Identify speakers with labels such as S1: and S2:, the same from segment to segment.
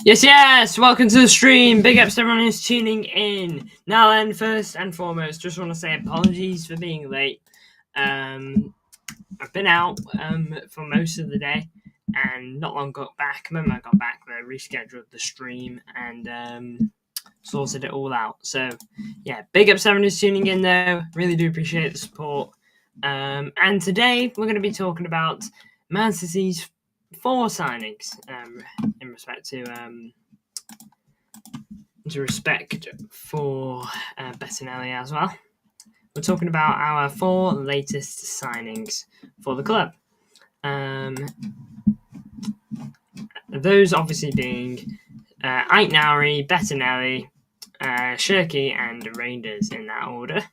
S1: Yes, welcome to the stream. Big ups to everyone who's tuning in. Now then, first and foremost, just want to say apologies for being late. I've been out for most of the day and not long got back. When I got back, they rescheduled the stream and sorted it all out. So, yeah, big ups to everyone who's tuning in though. Really do appreciate the support. And today, we're going to be talking about Man City's 4 signings in respect to respect for Bettinelli as well. We're talking about our 4 latest signings for the club. Those obviously being Aitnauri, Bettinelli, Shirky, and Rangers in that order.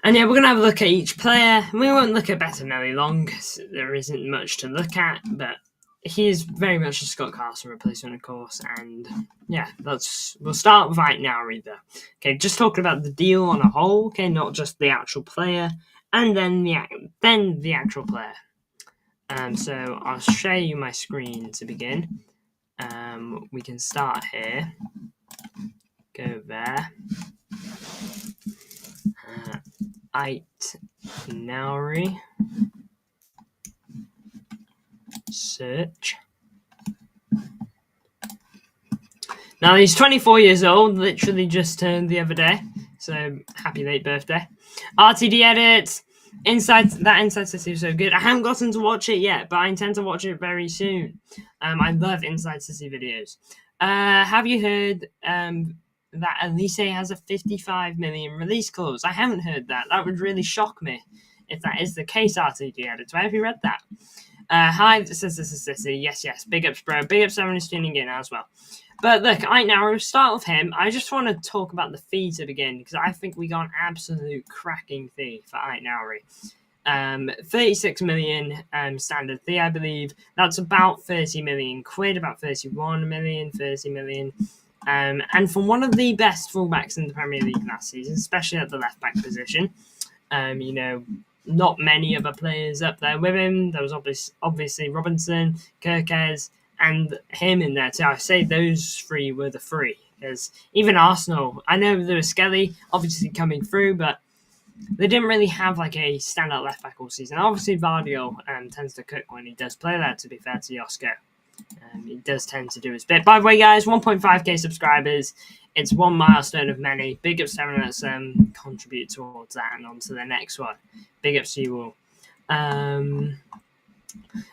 S1: And yeah, we're going to have a look at each player. We won't look at Bettinelli long because there isn't much to look at, but he is very much a Scott Carson replacement, of course. And yeah, we'll start with Aitnauri though. Okay, just talking about the deal on a whole, okay, not just the actual player, and then the actual player. So I'll share you my screen to begin. We can start here. Go there. Aitnauri. Search. Now he's 24 years old, literally just turned the other day. So happy late birthday. RTD edit. Inside City was so good. I haven't gotten to watch it yet, but I intend to watch it very soon. I love Inside City videos. Have you heard that Elise has a 55 million release clause? I haven't heard that. That would really shock me if that is the case, RTD editor. Have you read that? Hi, this is City. Yes. Big ups, bro. Big ups, everyone who's tuning in as well. But look, now we'll start with him. I just want to talk about the fee to begin because I think we got an absolute cracking fee for Aitnauri. 36 million standard fee, I believe. That's about 30 million quid, about 31 million, 30 million. And for one of the best fullbacks in the Premier League last season, especially at the left back position, not many other players up there with him. There was obviously Robinson, Kirkes, and him in there too. I say those 3 were the 3 because even Arsenal, I know there was Skelly obviously coming through, but they didn't really have like a standout left back all season. Obviously, Vardio tends to cook when he does play there. To be fair to Josko, he does tend to do his bit. By the way, guys, 1.5k subscribers. It's one milestone of many. Big ups to everyone that's contributed towards that and on to the next one. Big ups to you all.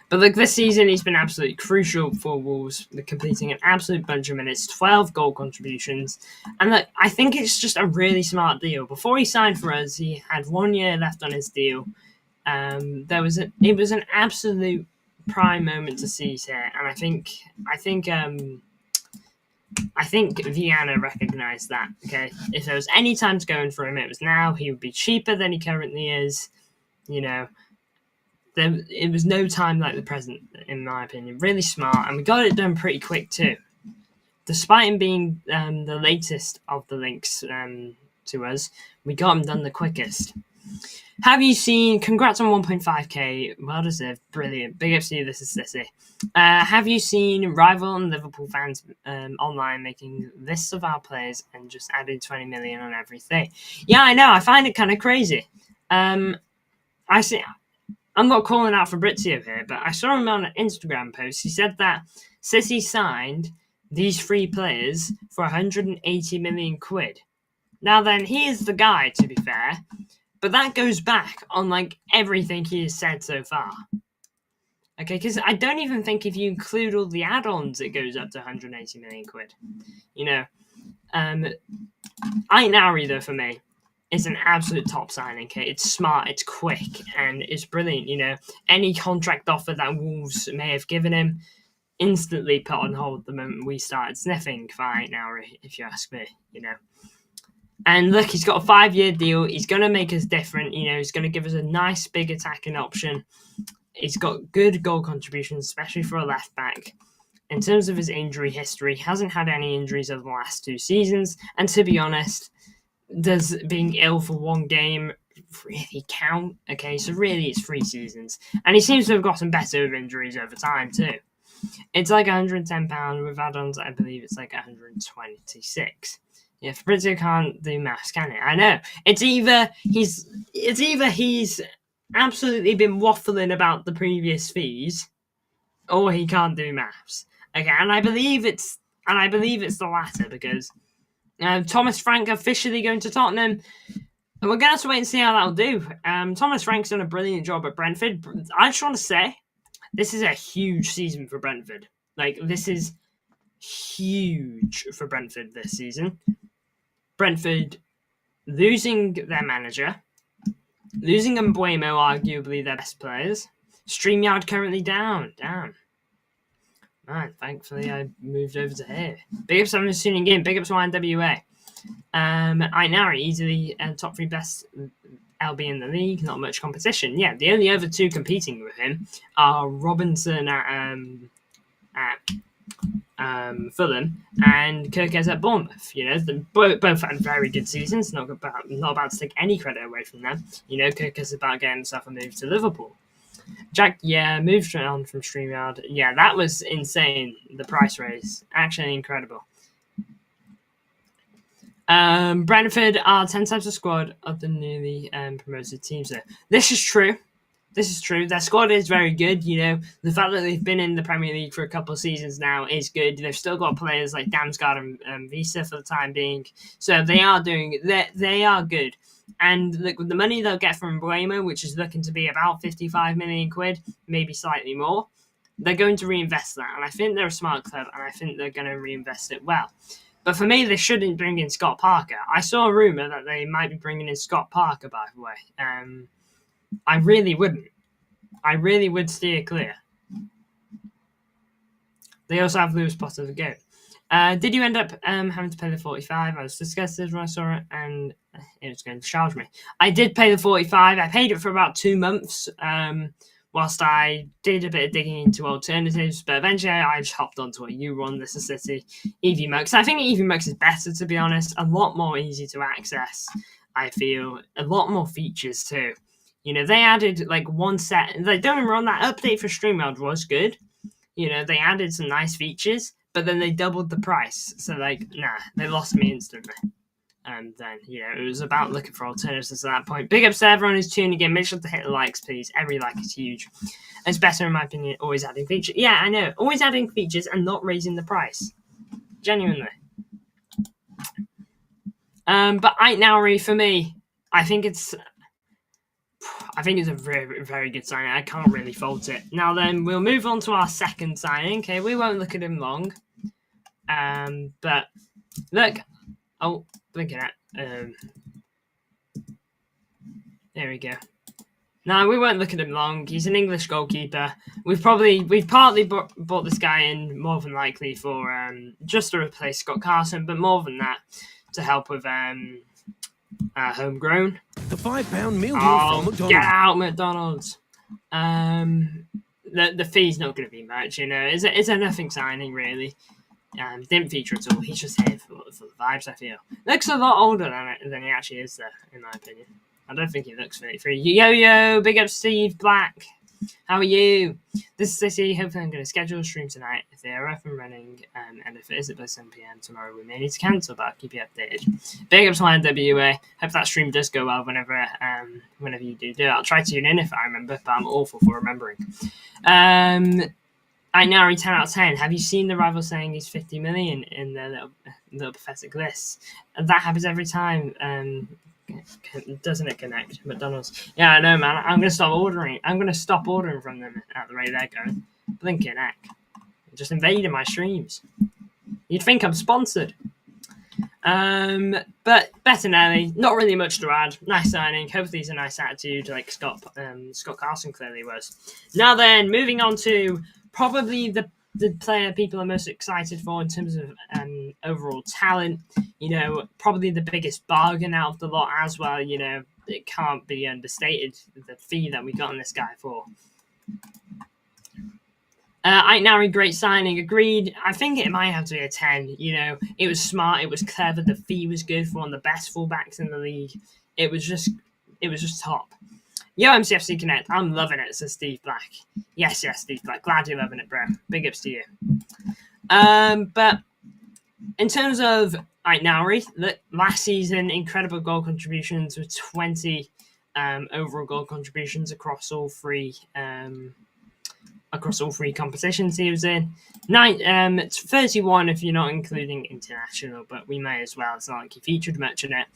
S1: But look, this season he's been absolutely crucial for Wolves, completing an absolute bunch of minutes, 12 goal contributions. And look, I think it's just a really smart deal. Before he signed for us, he had 1 year left on his deal. It was an absolute prime moment to seize here, and I think Viana recognised that. Okay, if there was any time to go in for him, it was now. He would be cheaper than he currently is. It was no time like the present, in my opinion. Really smart, and we got it done pretty quick too. Despite him being the latest of the links to us, we got him done the quickest. Have you seen? Congrats on 1.5k. Well deserved. Brilliant. Big ups to you. This is City. Have you seen rival and Liverpool fans online making lists of our players and just adding 20 million on everything? Yeah, I know. I find it kind of crazy. I see. I'm not calling out Fabrizio here, but I saw him on an Instagram post. He said that City signed these 3 players for 180 million quid. Now then, he is the guy, to be fair, but that goes back on like everything he has said so far. Okay, because I don't even think if you include all the add-ons, it goes up to 180 million quid. Aitnauri, though, for me, is an absolute top signing. Okay, it's smart, it's quick, and it's brilliant. Any contract offer that Wolves may have given him, instantly put on hold the moment we started sniffing for Aitnauri, if you ask me. And look, he's got a 5-year deal. He's going to make us different. He's going to give us a nice big attacking option. He's got good goal contributions, especially for a left back. In terms of his injury history, he hasn't had any injuries over the last 2 seasons. And to be honest, does being ill for 1 game really count? Okay, so really it's 3 seasons. And he seems to have gotten better with injuries over time too. It's like £110 with add-ons. I believe it's like 126. Yeah, Fabrizio can't do maths, can he? I know. It's either he's absolutely been waffling about the previous fees, or he can't do maths. Okay, and I believe it's the latter, because Thomas Frank officially going to Tottenham. And we're going to have to wait and see how that'll do. Thomas Frank's done a brilliant job at Brentford. I just want to say, this is a huge season for Brentford. Like, this is huge for Brentford this season. Brentford losing their manager, losing Mbuemo, arguably their best players. StreamYard currently down. Damn. Man, thankfully I moved over to here. Big ups everyone tuning in. Big ups to YNWA. Now easily top 3 best LB in the league. Not much competition. Yeah, the only other 2 competing with him are Robinson at Fulham and Kirkes at Bournemouth. You know, both had very good seasons. Not about to take any credit away from them. You know, Kirkes is about getting himself a move to Liverpool. Jack, moved on from StreamYard. Yeah, that was insane. The price raise, actually incredible. Brentford are 10 times the squad of the newly promoted teams. So this is true. Their squad is very good. You know, the fact that they've been in the Premier League for a couple of seasons now is good. They've still got players like Damsgaard and Visa for the time being. So they are good. And look, with the money they'll get from Mbuemo, which is looking to be about 55 million quid, maybe slightly more, they're going to reinvest that. And I think they're a smart club, and I think they're going to reinvest it well. But for me, they shouldn't bring in Scott Parker. I saw a rumour that they might be bringing in Scott Parker, by the way. I really wouldn't. I really would steer clear. They also have Lewis Potter to go. Did you end up having to pay the 45? I was disgusted when I saw it, and it was going to charge me. I did pay the 45. I paid it for about 2 months, whilst I did a bit of digging into alternatives, but eventually I just hopped onto a U1 Necessity EV-Mux. I think EV-Mux is better, to be honest. A lot more easy to access, I feel. A lot more features, too. You know, they added, like, one set. Like, don't get me wrong, that update for StreamYard was good. You know, they added some nice features, but then they doubled the price. So, like, they lost me instantly. And then, you know, it was about looking for alternatives at that point. Big ups to everyone who's tuning in. Make sure to hit the likes, please. Every like is huge. It's better, in my opinion, always adding features. Yeah, I know. Always adding features and not raising the price. Genuinely. But Aitnouri, for me, I think it's a very, very good signing. I can't really fault it. Now then, we'll move on to our second signing. Okay, we won't look at him long. But look. Oh, blinking at. There we go. No, we won't look at him long. He's an English goalkeeper. We've partly bought this guy in more than likely for just to replace Scott Carson, but more than that, to help with homegrown.
S2: The £5 meal deal from McDonald's.
S1: Get out, McDonald's. The fee's not going to be much, you know. It's a nothing signing, really. Didn't feature at all. He's just here for the vibes, I feel. Looks a lot older than he actually is, though, in my opinion. I don't think he looks 33. Yo, big up Steve Black. How are you? This is City. Hopefully I'm going to schedule a stream tonight if they are up and running. And if it isn't by 7 p.m. tomorrow, we may need to cancel, but I'll keep you updated. Big up to YNWA. Hope that stream does go well whenever you do it. I'll try to tune in if I remember, but I'm awful for remembering. I now read 10 out of 10. Have you seen the rival saying he's 50 million in their little pathetic lists? And that happens every time. Doesn't it connect? McDonald's. Yeah, I know, man. I'm going to stop ordering from them at the rate they're going. Blinking heck. Just invading my streams. You'd think I'm sponsored. But Bettinelli, not really much to add. Nice signing. Hopefully he's a nice attitude like Scott Carson clearly was. Now then, moving on to probably the player people are most excited for in terms of overall talent. You know, probably the biggest bargain out of the lot as well. You know, it can't be understated, the fee that we got on this guy for. Aitnouri, great signing, agreed. I think it might have to be a 10. You know, it was smart, it was clever, the fee was good for one of the best fullbacks in the league. It was just top. Yo, MCFC Connect, I'm loving it, says Steve Black. Yes, Steve Black. Glad you're loving it, bro. Big ups to you. But in terms of Nauri, last season, incredible goal contributions with 20 overall goal contributions across all three competitions he was in. 31 if you're not including international, but we may as well. It's not like he featured much in it.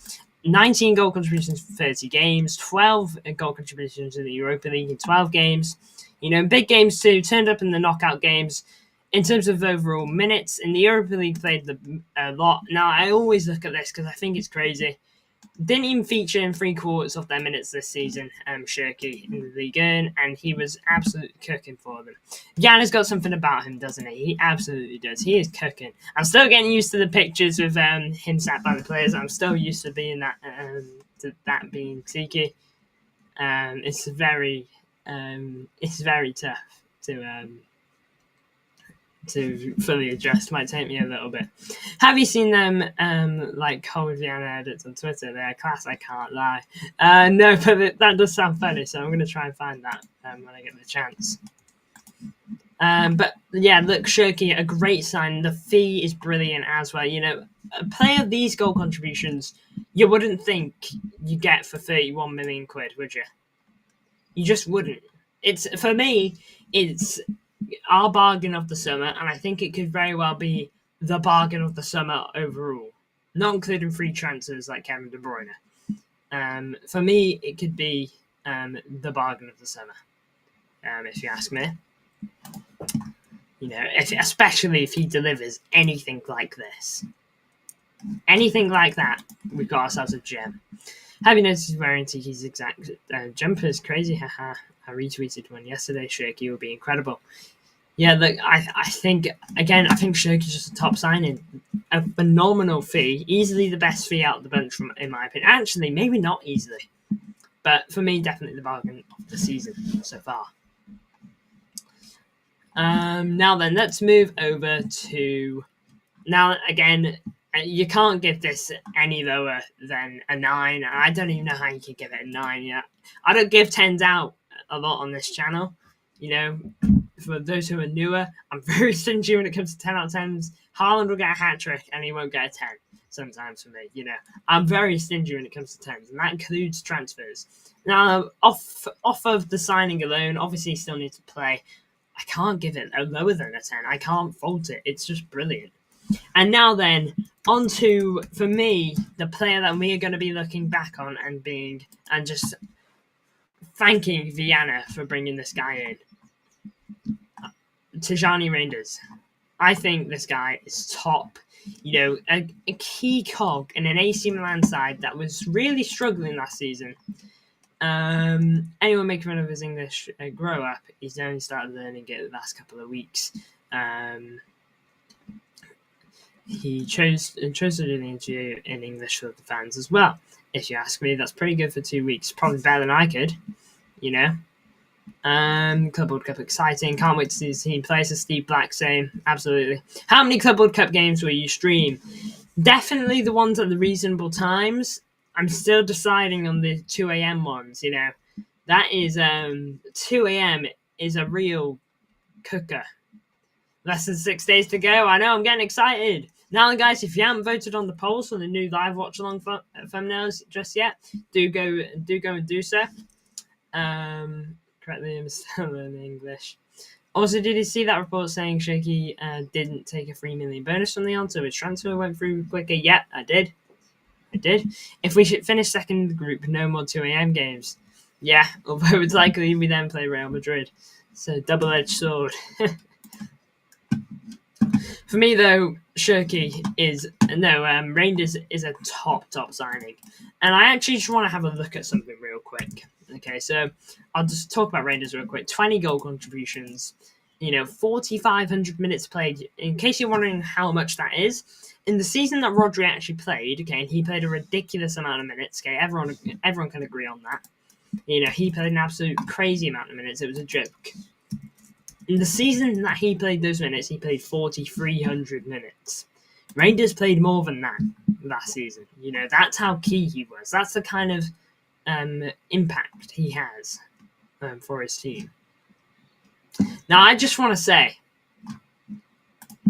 S1: 19 goal contributions for 30 games, 12 goal contributions in the Europa League in 12 games. Big games too, turned up in the knockout games. In terms of overall minutes, in the Europa League played a lot. Now, I always look at this because I think it's crazy. Didn't even feature in 3/4 of their minutes this season, Shirky, in the League 1, and he was absolutely cooking for them. Yana's got something about him, doesn't he? He absolutely does. He is cooking. I'm still getting used to the pictures with him sat by the players. I'm still used to being that being Tiki. It's very tough to fully adjust. Might take me a little bit. Have you seen them hold Vienna edits on Twitter? They're class, I can't lie. No, but that does sound funny, so I'm going to try and find that when I get the chance. But yeah, look, Shirky, a great sign. The fee is brilliant as well. A player of these goal contributions, you wouldn't think you get for 31 million quid, would you? You just wouldn't. For me, it's our bargain of the summer, and I think it could very well be the bargain of the summer overall, not including free transfers like Kevin De Bruyne. For me, it could be the bargain of the summer, if you ask me. Especially if he delivers anything like this. Anything like that, we've got ourselves a gem. Have you noticed he's wearing Tiki's exact jumpers? Crazy, haha. I retweeted one yesterday. Shirky will be incredible. Yeah, look, I think Shirky's just a top signing. A phenomenal fee. Easily the best fee out of the bunch, in my opinion. Actually, maybe not easily. But for me, definitely the bargain of the season so far. Now then, let's move over to... Now, again, you can't give this any lower than a 9. I don't even know how you could give it a 9 yet. I don't give 10s out a lot on this channel. For those who are newer, I'm very stingy when it comes to 10 out of 10s. Haaland will get a hat-trick and he won't get a 10 sometimes for me. I'm very stingy when it comes to 10s, and that includes transfers. Now, off of the signing alone, obviously he still needs to play. I can't give it a lower than a 10. I can't fault it. It's just brilliant. And now then, on to, for me, the player that we are going to be looking back on and just thanking Vienna for bringing this guy in. Tijani Reinders. I think this guy is top. A key cog in an AC Milan side that was really struggling last season. Anyone making fun of his English grow up, he's only started learning it the last couple of weeks. He chose to do the interview in English for the fans as well. If you ask me, that's pretty good for 2 weeks. Probably better than I could, Club World Cup exciting. Can't wait to see the team play. So Steve Black saying, absolutely. How many Club World Cup games will you stream? Definitely the ones at the reasonable times. I'm still deciding on the 2 a.m. ones, That is 2 a.m. is a real cooker. Less than 6 days to go. I know, I'm getting excited. Now, guys, if you haven't voted on the polls for the new live watch-along thumbnails just yet, do go and do so. Correctly, I'm still learning English. Also, did you see that report saying Shaky didn't take a 3 million bonus from the answer, which transfer went through quicker? Yeah, I did. If we should finish second in the group, no more 2 a.m. games. Yeah, although it's likely we then play Real Madrid. So, double-edged sword. For me, though, Reinders is a top signing. And I actually just want to have a look at something real quick. Okay, so I'll just talk about Reinders real quick. 20 goal contributions, 4,500 minutes played. In case you're wondering how much that is, in the season that Rodri actually played, okay, and he played a ridiculous amount of minutes, okay, everyone can agree on that. He played an absolute crazy amount of minutes. It was a joke. In the season that he played those minutes, he played 4,300 minutes. Reinders played more than that last season. That's how key he was. That's the kind of impact he has for his team. Now, I just want to say,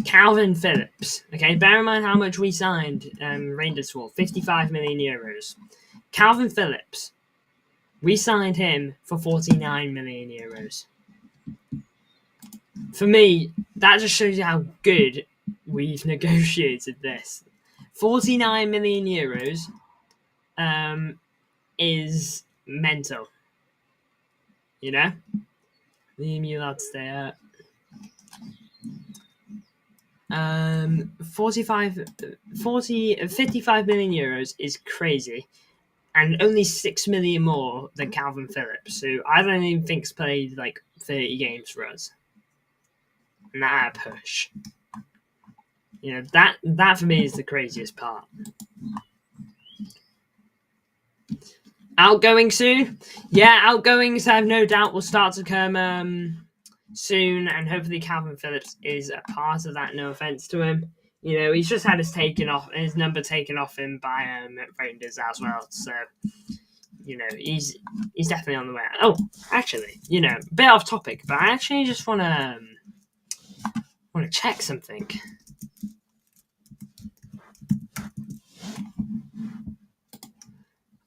S1: Calvin Phillips. Okay, bear in mind how much we signed Rangers for, 55 million euros. Calvin Phillips, we signed him for 49 million euros. For me, that just shows you how good we've negotiated this. 49 million euros is mental. You know? Liam, you allowed to stay up. 55 million euros is crazy, and only 6 million more than Calvin Phillips, who I don't even think's played like 30 games for us. And that a push. You know, that for me is the craziest part. Outgoing soon? Yeah, outgoings I have no doubt will start to come soon, and hopefully Calvin Phillips is a part of that. No offense to him, you know, he's just had his number taken off him by Rangers as well. So, you know, he's definitely on the way. Oh, actually, you know, a bit off topic, but I actually just want to check something.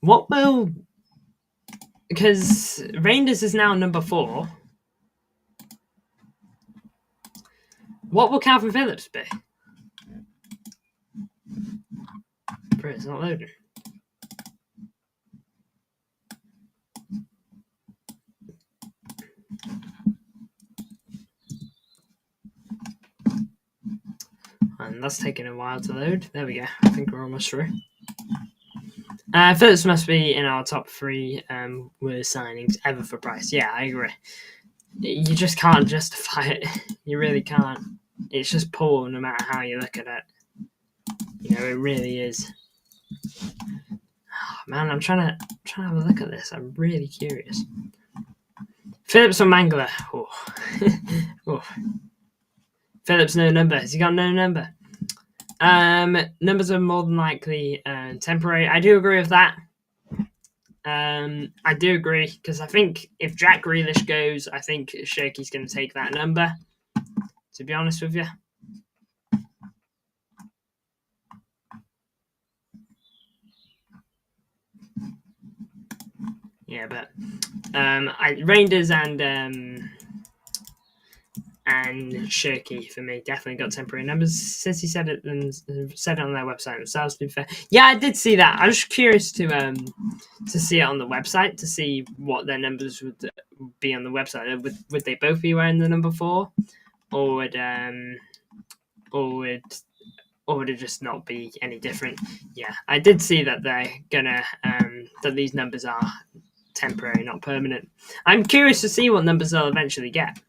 S1: What will, because Rangers is now number 4. What will Calvin Phillips be? Bro, it's not loading. And that's taking a while to load. There we go. I think we're almost through. Phillips must be in our top 3 worst signings ever for price. Yeah, I agree. You just can't justify it. You really can't. It's just poor no matter how you look at it. You know, it really is. Oh, man, I'm trying to have a look at this. I'm really curious. Phillips or Mangler? Oh. Oh. Phillips, no number. Has he got no number? Numbers are more than likely temporary. I do agree with that. I do agree, because I think if Jack Grealish goes, I think Shirky's going to take that number, to be honest with you. Yeah, but Rangers and Shirky for me definitely got temporary numbers. Since he said it and said it on their website themselves, to be fair. Yeah, I did see that. I was curious to see it on the website, to see what their numbers would be on the website. Would they both be wearing the number 4, or would it just not be any different? Yeah, I did see that they're gonna that these numbers are temporary, not permanent. I'm curious to see what numbers they'll eventually get.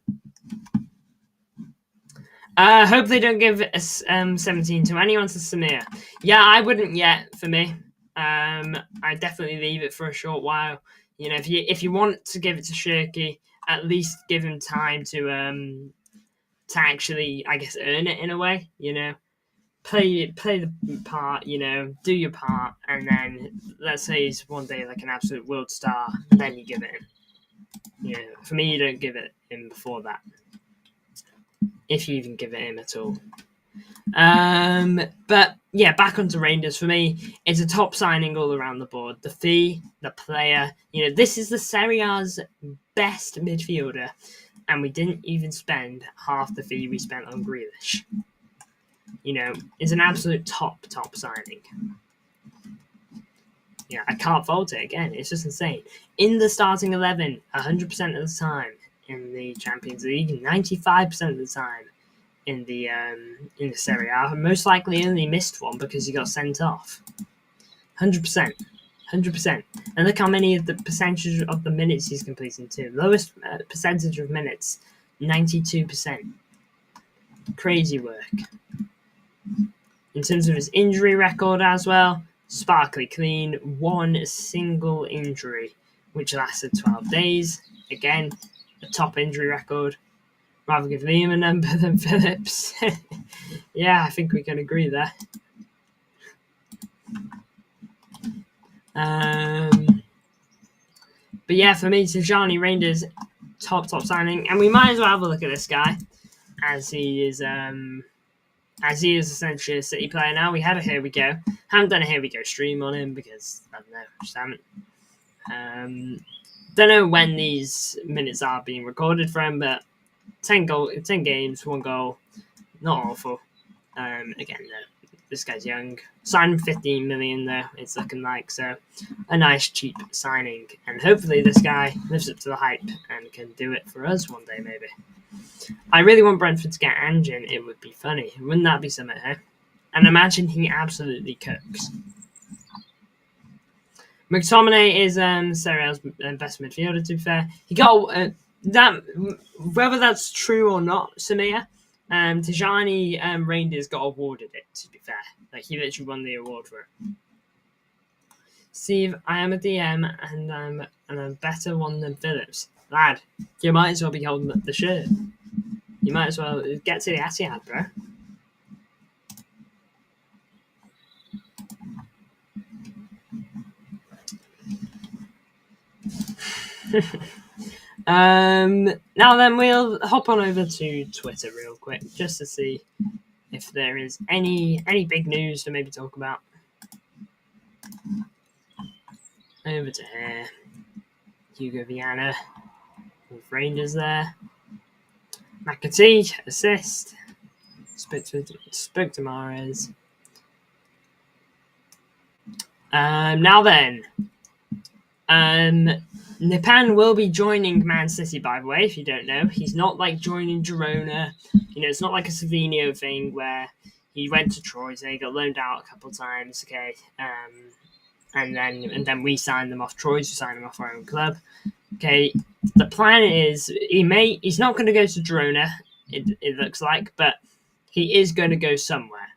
S1: Hope they don't give 17 to anyone to Samir. Yeah, I wouldn't yet, for me. I'd definitely leave it for a short while. You know, if you want to give it to Shirky, at least give him time to actually, I guess, earn it in a way. You know, play the part. You know, do your part, and then let's say he's one day like an absolute world star, then you give it him. You know, for me, you don't give it him before that, if you even give it him at all. But yeah, back onto Rangers. For me, it's a top signing all around the board. The fee, the player. You know, this is the Serie A's best midfielder, and we didn't even spend half the fee we spent on Grealish. You know, it's an absolute top signing. Yeah, I can't fault it again. It's just insane. In the starting 11, 100% of the time in the Champions League, 95% of the time in the Serie A. Most likely only missed one because he got sent off. 100%. And look how many of the percentage of the minutes he's completing too. Lowest percentage of minutes, 92%. Crazy work. In terms of his injury record as well, sparkly clean, 1 single injury, which lasted 12 days. Again, a top injury record. Rather give Liam a number than Phillips. Yeah, I think we can agree there. But yeah, for me, Tijani Rangers top signing, and we might as well have a look at this guy as he is essentially a City player now. We had a Here We Go. Haven't done a Here We Go stream on him because I don't know, just haven't. Don't know when these minutes are being recorded from, but 10 games, 1 goal, not awful. Again, this guy's young. Signed 15 million though, it's looking like, so a nice cheap signing. And hopefully this guy lives up to the hype and can do it for us one day maybe. I really want Brentford to get Anjan. It would be funny. Wouldn't that be something, huh? And imagine he absolutely cooks. McTominay is Serie A's best midfielder, to be fair. He got that, whether that's true or not, Samir, Tijani Rangers got awarded it, to be fair. Like, he literally won the award for it. Steve, I am a DM and I'm a better one than Phillips. Lad, you might as well be holding up the shirt. You might as well get to the Etihad, bro. Now then, we'll hop on over to Twitter real quick just to see if there is any big news to maybe talk about. Over to here. Hugo Viana with Rangers there. McAtee, assist. Spoke to Mahrez. Now then. Nipan will be joining Man City, by the way, if you don't know. He's not like joining Girona. You know, it's not like a Savinho thing where he went to Troyes and he got loaned out a couple of times, okay? And then we signed them off Troyes, we signed them off our own club. Okay, the plan is he's not going to go to Girona, it looks like, but he is going to go somewhere.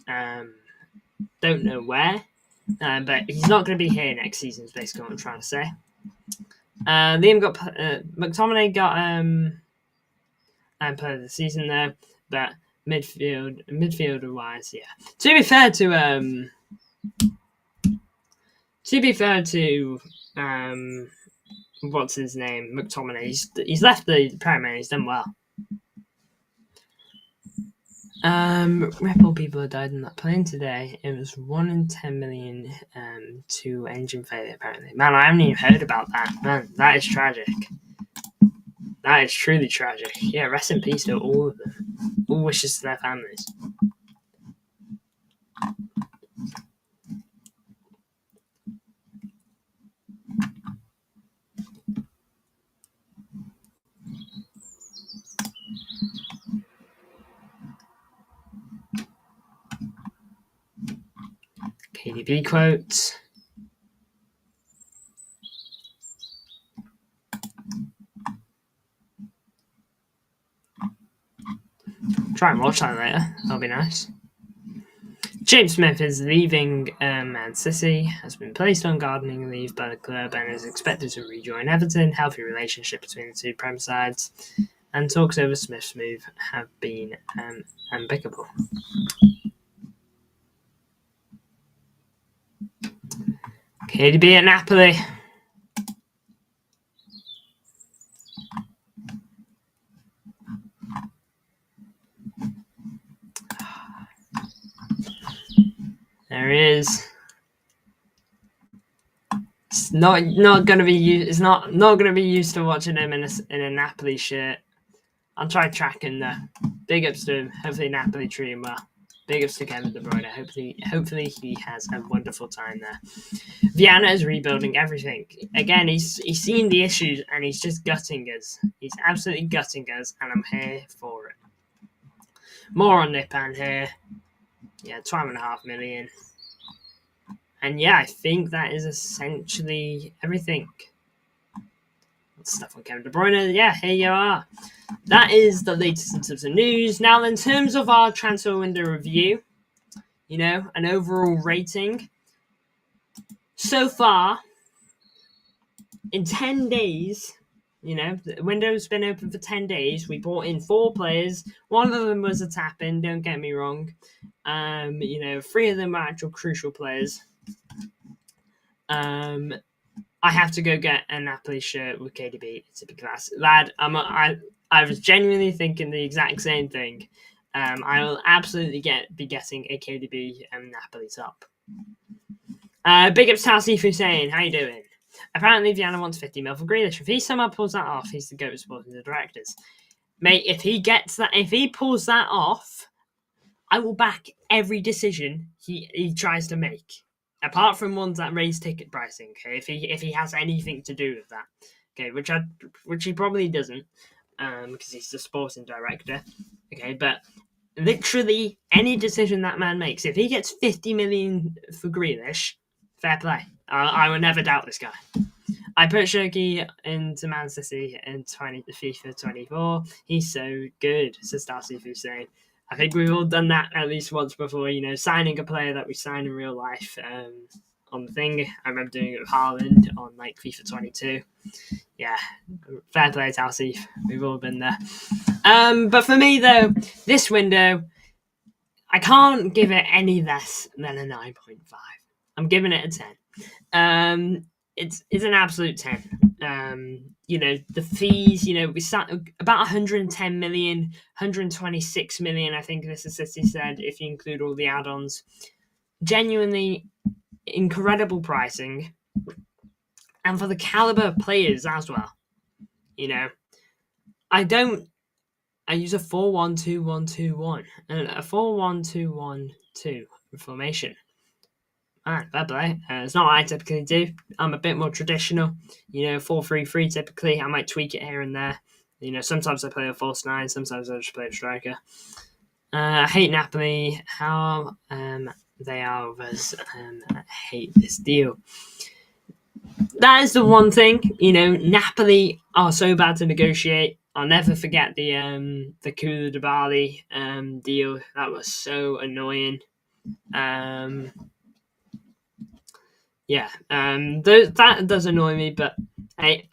S1: Don't know where, but he's not going to be here next season, is basically what I'm trying to say. Liam got McTominay got player of the season there, but midfielder wise, yeah. To be fair to what's his name, McTominay, he's left the Premier, he's done well. Ripple people have died in that plane today. It was 1 in 10 million to engine failure, apparently. Man, I haven't even heard about that. Man, that is tragic. That is truly tragic. Yeah, rest in peace to all of them. All wishes to their families. KDB quotes. Try and watch that later. That'll be nice. James Smith is leaving Man City, has been placed on gardening leave by the club and is expected to rejoin Everton. Healthy relationship between the two Prem sides, and talks over Smith's move have been amicable. KDB at Napoli. There he is. It's not going to be it's not going to be used to watching him in a Napoli shirt. I'll try tracking though. Big ups to him. Hopefully Napoli treat him well. Big ups to Kevin De Bruyne. Hopefully he has a wonderful time there. Viana is rebuilding everything. Again, he's seen the issues and he's just gutting us. He's absolutely gutting us, and I'm here for it. More on Nipan here. Yeah, 12.5 million. And yeah, I think that is essentially everything. Stuff on Kevin De Bruyne. Yeah, here you are. That is the latest in terms of news. Now, in terms of our transfer window review, you know, an overall rating. So far, in 10 days, you know, the window's been open for 10 days. We brought in 4 players. One of them was a tap-in, don't get me wrong. You know, 3 of them were actual crucial players. I have to go get a Napoli shirt with KDB to be class. Lad, I was genuinely thinking the exact same thing. I will absolutely be getting a KDB Napoli top. Big ups to Asif Hussein. How you doing? Apparently, Vienna wants 50 mil for Grealish. If he somehow pulls that off, he's the GOAT supporting the directors. Mate, if he pulls that off, I will back every decision he tries to make, apart from ones that raise ticket pricing. Okay, if he has anything to do with that, okay, which he probably doesn't, because he's the sporting director. Okay, but literally any decision that man makes, if he gets 50 million for Grealish, fair play. I will never doubt this guy. I put Shirky into Man City in FIFA 24. He's so good, says Darcy Hussein. I think we've all done that at least once before, signing a player that we sign in real life on the thing. I remember doing it with Haaland on FIFA 22. Yeah, fair play to Alcif. We've all been there. But for me, though, this window, I can't give it any less than a 9.5. I'm giving it a 10. It's an absolute 10. The fees, we sat about 110 million, 126 million, I think this is City said, if you include all the add-ons. Genuinely incredible pricing. And for the caliber of players as well. I use a 4-1-2-1-2-1 and a 4-1-2-1-2 formation. Alright, fair play. It's not what I typically do. I'm a bit more traditional. 4-3-3 typically. I might tweak it here and there. Sometimes I play a false 9. Sometimes I just play a striker. I hate Napoli. How they are with us. I hate this deal. That is the one thing. Napoli are so bad to negotiate. I'll never forget the Koulibaly deal. That was so annoying. That does annoy me, but I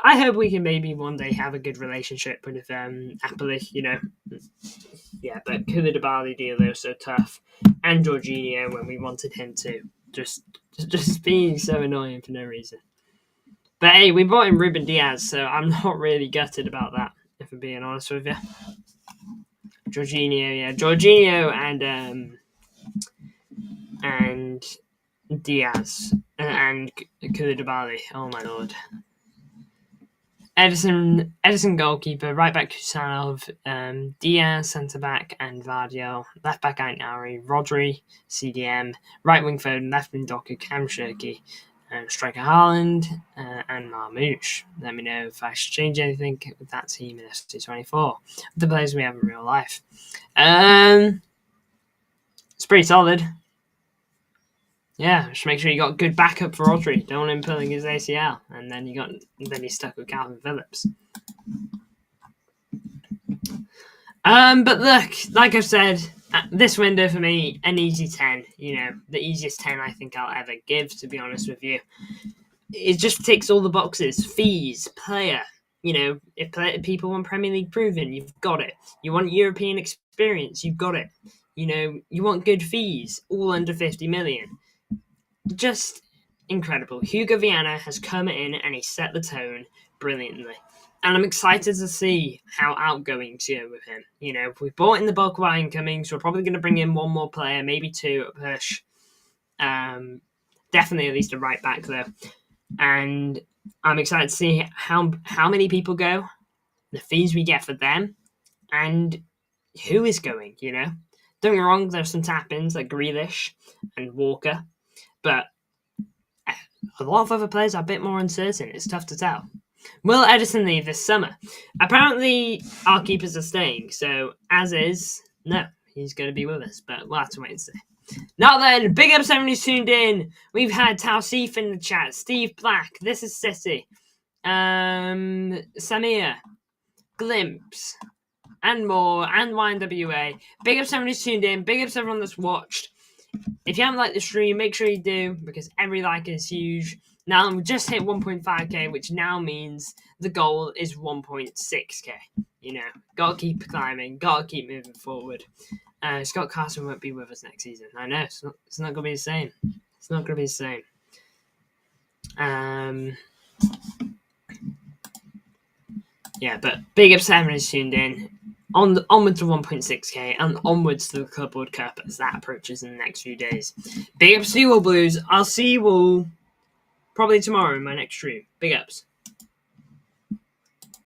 S1: hope we can maybe one day have a good relationship with Napoli, Yeah, but Koulibaly deal, they were so tough. And Jorginho, when we wanted him to. Just being so annoying for no reason. But hey, we brought in Ruben Diaz, so I'm not really gutted about that, if I'm being honest with you. Jorginho and Diaz and Koulibaly. Oh my lord. Edison goalkeeper, right back Kusanov, Diaz centre back and Vardiel, left back Aintari, Rodri, CDM, right wing Foden, left wing Doku, Cam Shirky, striker Haaland, and Marmouche. Let me know if I should change anything with that team in FC24. The players we have in real life. It's pretty solid. Yeah, just make sure you got good backup for Rodri. Don't want him pulling his ACL, and then he's stuck with Calvin Phillips. But look, like I've said, this window for me, an easy 10. The easiest 10 I think I'll ever give, to be honest with you. It just ticks all the boxes. Fees, player. If people want Premier League proven, you've got it. You want European experience, you've got it. You want good fees, all under 50 million. Just incredible. Hugo Viana has come in and he set the tone brilliantly. And I'm excited to see how outgoing to go with him. We bought in the bulk of our incoming, so we're probably going to bring in one more player, maybe two at push. Definitely at least a right back, though. And I'm excited to see how many people go, the fees we get for them, and who is going, Don't get me wrong, there's some tap-ins like Grealish and Walker. But a lot of other players are a bit more uncertain. It's tough to tell. Will Edison leave this summer? Apparently, our keepers are staying. So, as is, no, he's going to be with us. But we'll have to wait and see. Now then, big up 70's tuned in. We've had Tausif in the chat. Steve Black, This is City. Samir, Glimpse, and more. And YNWA. Big up 70's tuned in. Big up to everyone that's watched. If you haven't liked the stream, make sure you do, because every like is huge. Now we just hit 1.5k, which now means the goal is 1.6k. Gotta keep climbing, gotta keep moving forward. Scott Carson won't be with us next season. I know, it's not gonna be the same. It's not gonna be the same. Yeah, but big ups to everyone who's tuned in. Onwards to 1.6k and onwards to the Club World Cup as that approaches in the next few days. Big ups to you all, Blues. I'll see you all probably tomorrow in my next stream. Big ups.